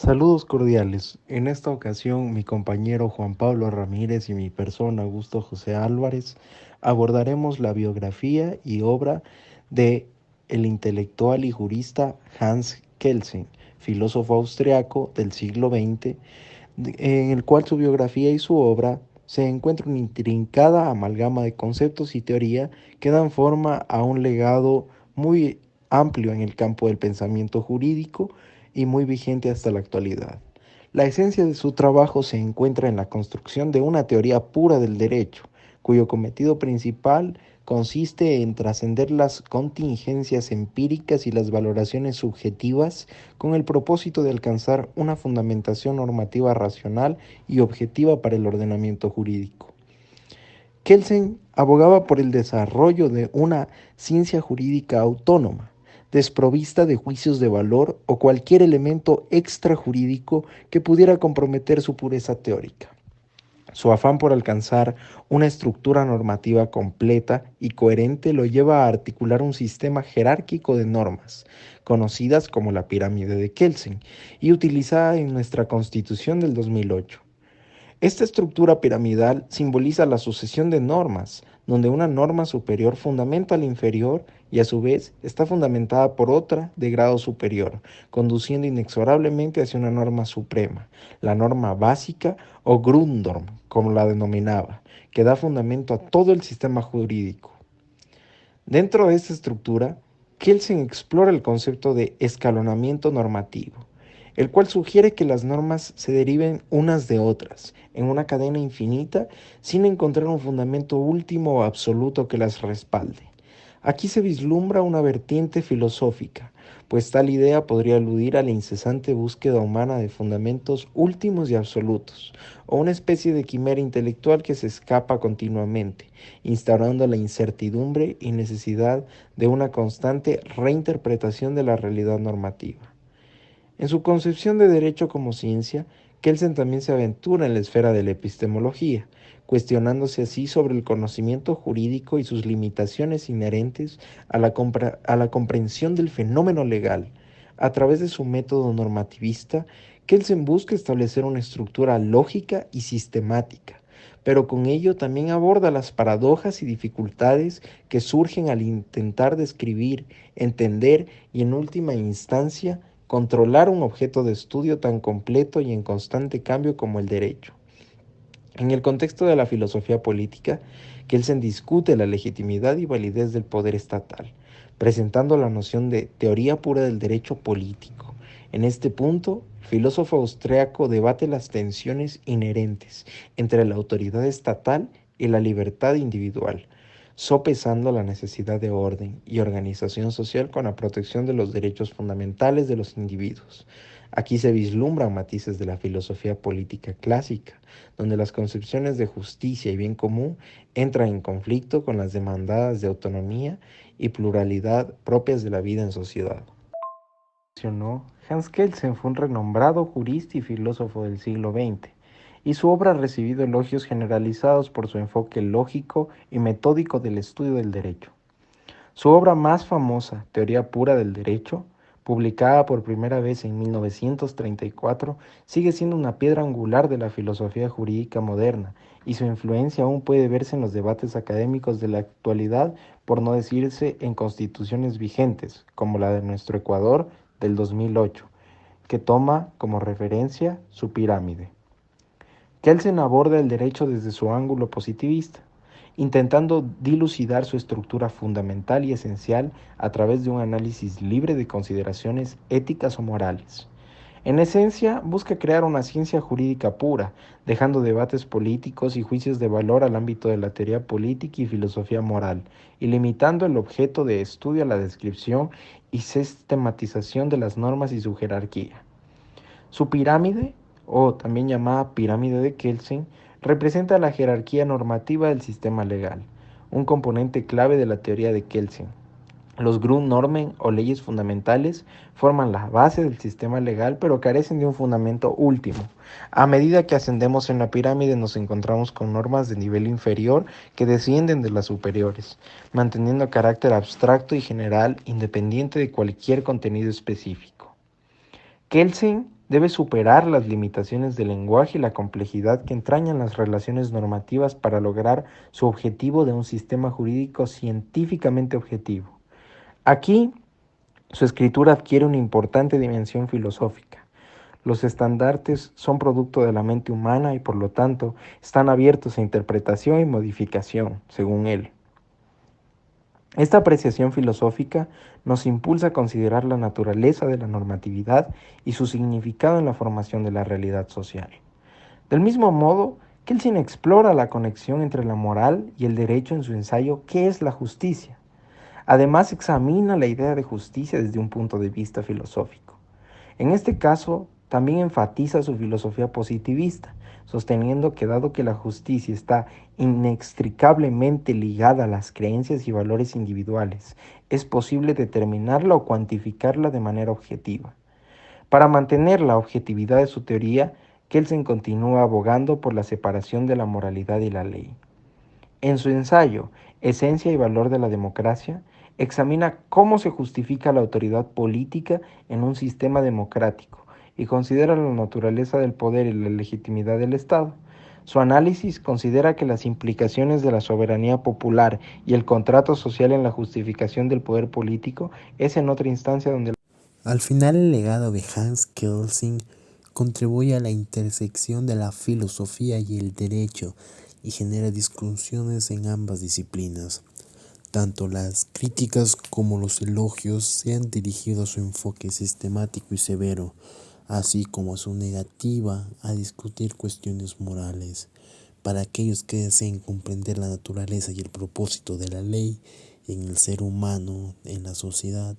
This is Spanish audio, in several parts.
Saludos cordiales. En esta ocasión, mi compañero Juan Pablo Ramírez y mi persona, Augusto José Álvarez, abordaremos la biografía y obra de el intelectual y jurista Hans Kelsen, filósofo austriaco del siglo XX, en el cual su biografía y su obra se encuentra una intrincada amalgama de conceptos y teoría que dan forma a un legado muy amplio en el campo del pensamiento jurídico y muy vigente hasta la actualidad. La esencia de su trabajo se encuentra en la construcción de una teoría pura del derecho, cuyo cometido principal consiste en trascender las contingencias empíricas y las valoraciones subjetivas con el propósito de alcanzar una fundamentación normativa racional y objetiva para el ordenamiento jurídico. Kelsen abogaba por el desarrollo de una ciencia jurídica autónoma, desprovista de juicios de valor o cualquier elemento extrajurídico que pudiera comprometer su pureza teórica. Su afán por alcanzar una estructura normativa completa y coherente lo lleva a articular un sistema jerárquico de normas, conocidas como la pirámide de Kelsen, y utilizada en nuestra Constitución del 2008. Esta estructura piramidal simboliza la sucesión de normas, donde una norma superior fundamenta a la inferior y a su vez está fundamentada por otra de grado superior, conduciendo inexorablemente hacia una norma suprema, la norma básica o Grundnorm, como la denominaba, que da fundamento a todo el sistema jurídico. Dentro de esta estructura, Kelsen explora el concepto de escalonamiento normativo, el cual sugiere que las normas se deriven unas de otras, en una cadena infinita, sin encontrar un fundamento último o absoluto que las respalde. Aquí se vislumbra una vertiente filosófica, pues tal idea podría aludir a la incesante búsqueda humana de fundamentos últimos y absolutos, o una especie de quimera intelectual que se escapa continuamente, instaurando la incertidumbre y necesidad de una constante reinterpretación de la realidad normativa. En su concepción de derecho como ciencia, Kelsen también se aventura en la esfera de la epistemología, cuestionándose así sobre el conocimiento jurídico y sus limitaciones inherentes a la comprensión del fenómeno legal. A través de su método normativista, Kelsen busca establecer una estructura lógica y sistemática, pero con ello también aborda las paradojas y dificultades que surgen al intentar describir, entender y en última instancia controlar un objeto de estudio tan completo y en constante cambio como el derecho. En el contexto de la filosofía política, Kelsen discute la legitimidad y validez del poder estatal, presentando la noción de teoría pura del derecho político. En este punto, el filósofo austriaco debate las tensiones inherentes entre la autoridad estatal y la libertad individual, sopesando la necesidad de orden y organización social con la protección de los derechos fundamentales de los individuos. Aquí se vislumbran matices de la filosofía política clásica, donde las concepciones de justicia y bien común entran en conflicto con las demandadas de autonomía y pluralidad propias de la vida en sociedad. Hans Kelsen fue un renombrado jurista y filósofo del siglo XX, y su obra ha recibido elogios generalizados por su enfoque lógico y metódico del estudio del derecho. Su obra más famosa, Teoría pura del derecho, publicada por primera vez en 1934, sigue siendo una piedra angular de la filosofía jurídica moderna, y su influencia aún puede verse en los debates académicos de la actualidad, por no decirse en constituciones vigentes, como la de nuestro Ecuador del 2008, que toma como referencia su pirámide. Kelsen aborda el derecho desde su ángulo positivista, intentando dilucidar su estructura fundamental y esencial a través de un análisis libre de consideraciones éticas o morales. En esencia, busca crear una ciencia jurídica pura, dejando debates políticos y juicios de valor al ámbito de la teoría política y filosofía moral, y limitando el objeto de estudio a la descripción y sistematización de las normas y su jerarquía. Su pirámide, o también llamada pirámide de Kelsen, representa la jerarquía normativa del sistema legal, un componente clave de la teoría de Kelsen. Los Grundnormen o leyes fundamentales forman la base del sistema legal, pero carecen de un fundamento último. A medida que ascendemos en la pirámide nos encontramos con normas de nivel inferior que descienden de las superiores, manteniendo carácter abstracto y general independiente de cualquier contenido específico. Kelsen Debe superar las limitaciones del lenguaje y la complejidad que entrañan las relaciones normativas para lograr su objetivo de un sistema jurídico científicamente objetivo. Aquí, su escritura adquiere una importante dimensión filosófica. Los estandartes son producto de la mente humana y por lo tanto están abiertos a interpretación y modificación, según él. Esta apreciación filosófica nos impulsa a considerar la naturaleza de la normatividad y su significado en la formación de la realidad social. Del mismo modo, Kelsen explora la conexión entre la moral y el derecho en su ensayo ¿Qué es la justicia? Además, examina la idea de justicia desde un punto de vista filosófico. En este caso, también enfatiza su filosofía positivista, sosteniendo que dado que la justicia está inextricablemente ligada a las creencias y valores individuales, es posible determinarla o cuantificarla de manera objetiva. Para mantener la objetividad de su teoría, Kelsen continúa abogando por la separación de la moralidad y la ley. En su ensayo, Esencia y Valor de la Democracia, examina cómo se justifica la autoridad política en un sistema democrático y considera la naturaleza del poder y la legitimidad del Estado. Su análisis considera que las implicaciones de la soberanía popular y el contrato social en la justificación del poder político es en otra instancia donde... Al final, el legado de Hans Kelsen contribuye a la intersección de la filosofía y el derecho y genera discusiones en ambas disciplinas. Tanto las críticas como los elogios se han dirigido a su enfoque sistemático y severo, así como a su negativa a discutir cuestiones morales. Para aquellos que deseen comprender la naturaleza y el propósito de la ley en el ser humano, en la sociedad,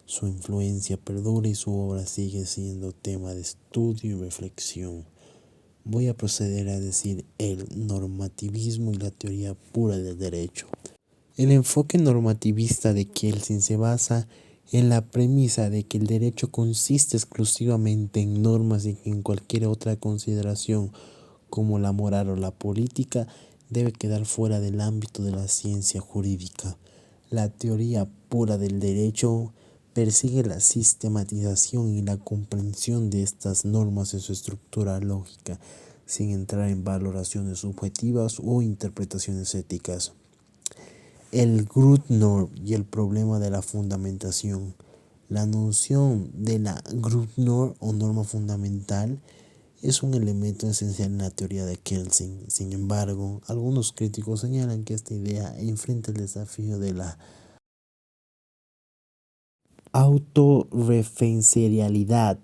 su influencia perdura y su obra sigue siendo tema de estudio y reflexión. Voy a proceder a decir el normativismo y la teoría pura del derecho. El enfoque normativista de Kelsen se basa en la premisa de que el derecho consiste exclusivamente en normas y que en cualquier otra consideración, como la moral o la política, debe quedar fuera del ámbito de la ciencia jurídica. La teoría pura del derecho persigue la sistematización y la comprensión de estas normas en su estructura lógica, sin entrar en valoraciones subjetivas o interpretaciones éticas. El Grundnorm y el problema de la fundamentación. La noción de la Grundnorm o norma fundamental es un elemento esencial en la teoría de Kelsen. Sin embargo, algunos críticos señalan que esta idea enfrenta el desafío de la autorreferencialidad,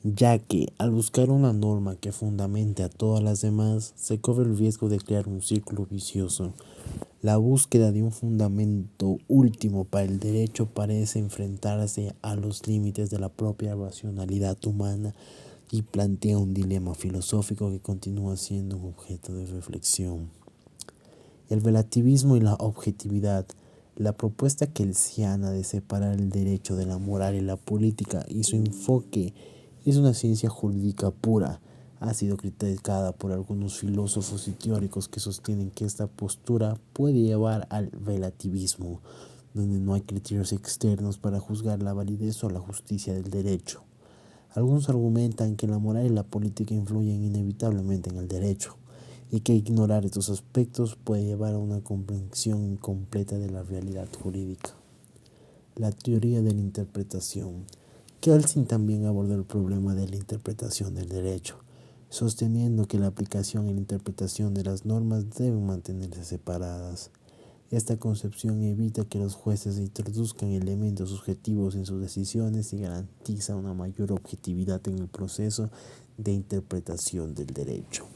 ya que al buscar una norma que fundamente a todas las demás, se corre el riesgo de crear un círculo vicioso. La búsqueda de un fundamento último para el derecho parece enfrentarse a los límites de la propia racionalidad humana y plantea un dilema filosófico que continúa siendo un objeto de reflexión. El relativismo y la objetividad. La propuesta kelsiana de separar el derecho de la moral y la política y su enfoque es una ciencia jurídica pura. Ha sido criticada por algunos filósofos y teóricos que sostienen que esta postura puede llevar al relativismo, donde no hay criterios externos para juzgar la validez o la justicia del derecho. Algunos argumentan que la moral y la política influyen inevitablemente en el derecho y que ignorar estos aspectos puede llevar a una comprensión incompleta de la realidad jurídica. La teoría de la interpretación. Kelsen también abordó el problema de la interpretación del derecho, sosteniendo que la aplicación y la interpretación de las normas deben mantenerse separadas. Esta concepción evita que los jueces introduzcan elementos subjetivos en sus decisiones y garantiza una mayor objetividad en el proceso de interpretación del derecho.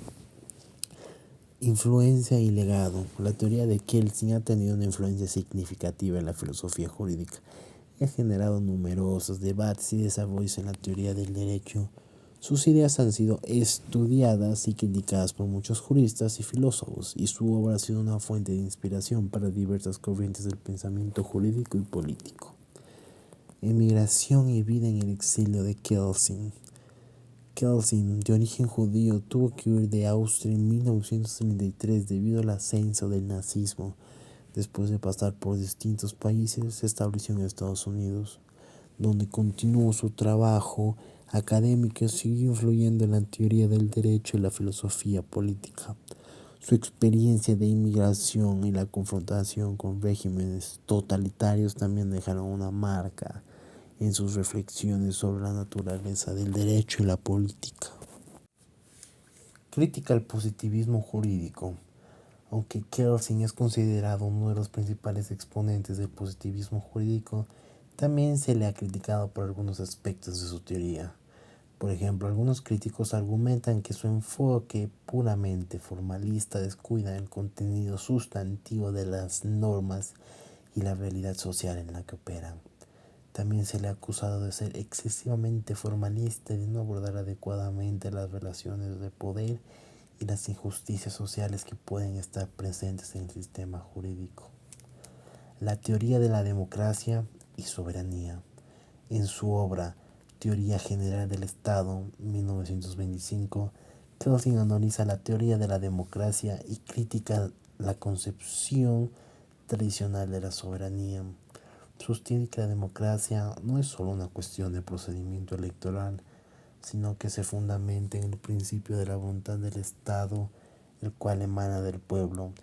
Influencia y legado. La teoría de Kelsen ha tenido una influencia significativa en la filosofía jurídica. Ha generado numerosos debates y desarrollos en la teoría del derecho. Sus ideas han sido estudiadas y criticadas por muchos juristas y filósofos, y su obra ha sido una fuente de inspiración para diversas corrientes del pensamiento jurídico y político. Emigración y vida en el exilio de Kelsen. Kelsen, de origen judío, tuvo que huir de Austria en 1933 debido al ascenso del nazismo. Después de pasar por distintos países, se estableció en Estados Unidos, donde continuó su trabajo académico, siguió influyendo en la teoría del derecho y la filosofía política. Su experiencia de inmigración y la confrontación con regímenes totalitarios también dejaron una marca en sus reflexiones sobre la naturaleza del derecho y la política. Crítica al positivismo jurídico. Aunque Kelsen es considerado uno de los principales exponentes del positivismo jurídico, también se le ha criticado por algunos aspectos de su teoría. Por ejemplo, algunos críticos argumentan que su enfoque puramente formalista descuida el contenido sustantivo de las normas y la realidad social en la que operan. También se le ha acusado de ser excesivamente formalista y de no abordar adecuadamente las relaciones de poder y las injusticias sociales que pueden estar presentes en el sistema jurídico. La teoría de la democracia y soberanía. En su obra Teoría General del Estado, 1925, Kelsen analiza la teoría de la democracia y critica la concepción tradicional de la soberanía. Sostiene que la democracia no es solo una cuestión de procedimiento electoral, sino que se fundamenta en el principio de la voluntad del Estado, el cual emana del pueblo.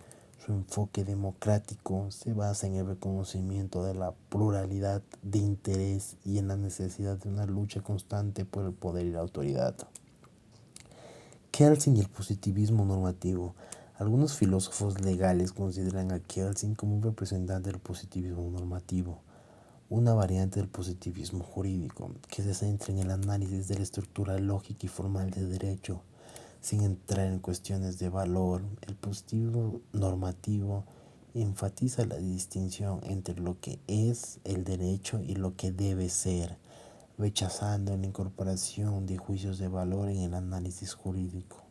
Su enfoque democrático se basa en el reconocimiento de la pluralidad de interés y en la necesidad de una lucha constante por el poder y la autoridad. Kelsen y el positivismo normativo. Algunos filósofos legales consideran a Kelsen como un representante del positivismo normativo, una variante del positivismo jurídico que se centra en el análisis de la estructura lógica y formal del derecho, sin entrar en cuestiones de valor. El positivismo normativo enfatiza la distinción entre lo que es el derecho y lo que debe ser, rechazando la incorporación de juicios de valor en el análisis jurídico.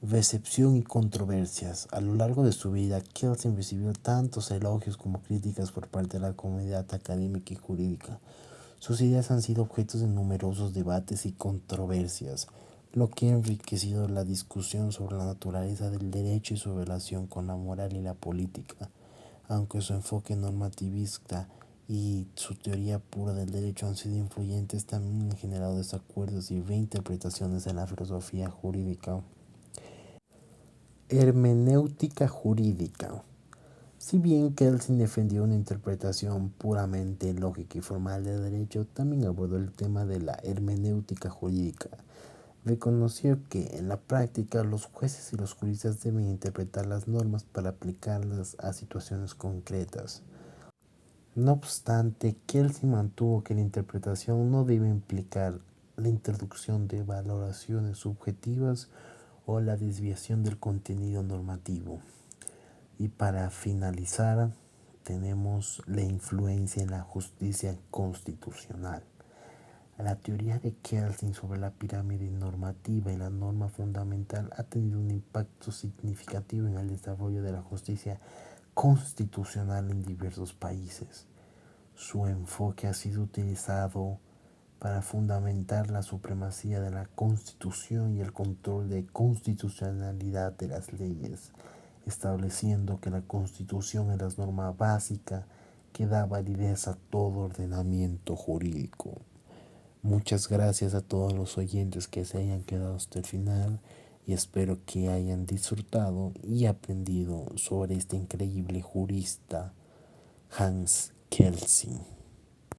Recepción y controversias. A lo largo de su vida, Kelsen recibió tantos elogios como críticas por parte de la comunidad académica y jurídica. Sus ideas han sido objeto de numerosos debates y controversias, lo que ha enriquecido la discusión sobre la naturaleza del derecho y su relación con la moral y la política. Aunque su enfoque normativista y su teoría pura del derecho han sido influyentes, también han generado desacuerdos y reinterpretaciones en la filosofía jurídica. Hermenéutica jurídica. Si bien Kelsen defendió una interpretación puramente lógica y formal del derecho, también abordó el tema de la hermenéutica jurídica. Reconoció que en la práctica los jueces y los juristas deben interpretar las normas para aplicarlas a situaciones concretas. No obstante, Kelsen mantuvo que la interpretación no debe implicar la introducción de valoraciones subjetivas o la desviación del contenido normativo. Y para finalizar, tenemos la influencia en la justicia constitucional. La teoría de Kelsen sobre la pirámide normativa y la norma fundamental ha tenido un impacto significativo en el desarrollo de la justicia constitucional en diversos países. Su enfoque ha sido utilizado para fundamentar la supremacía de la Constitución y el control de constitucionalidad de las leyes, estableciendo que la Constitución es la norma básica que da validez a todo ordenamiento jurídico. Muchas gracias a todos los oyentes que se hayan quedado hasta el final y espero que hayan disfrutado y aprendido sobre este increíble jurista Hans Kelsen.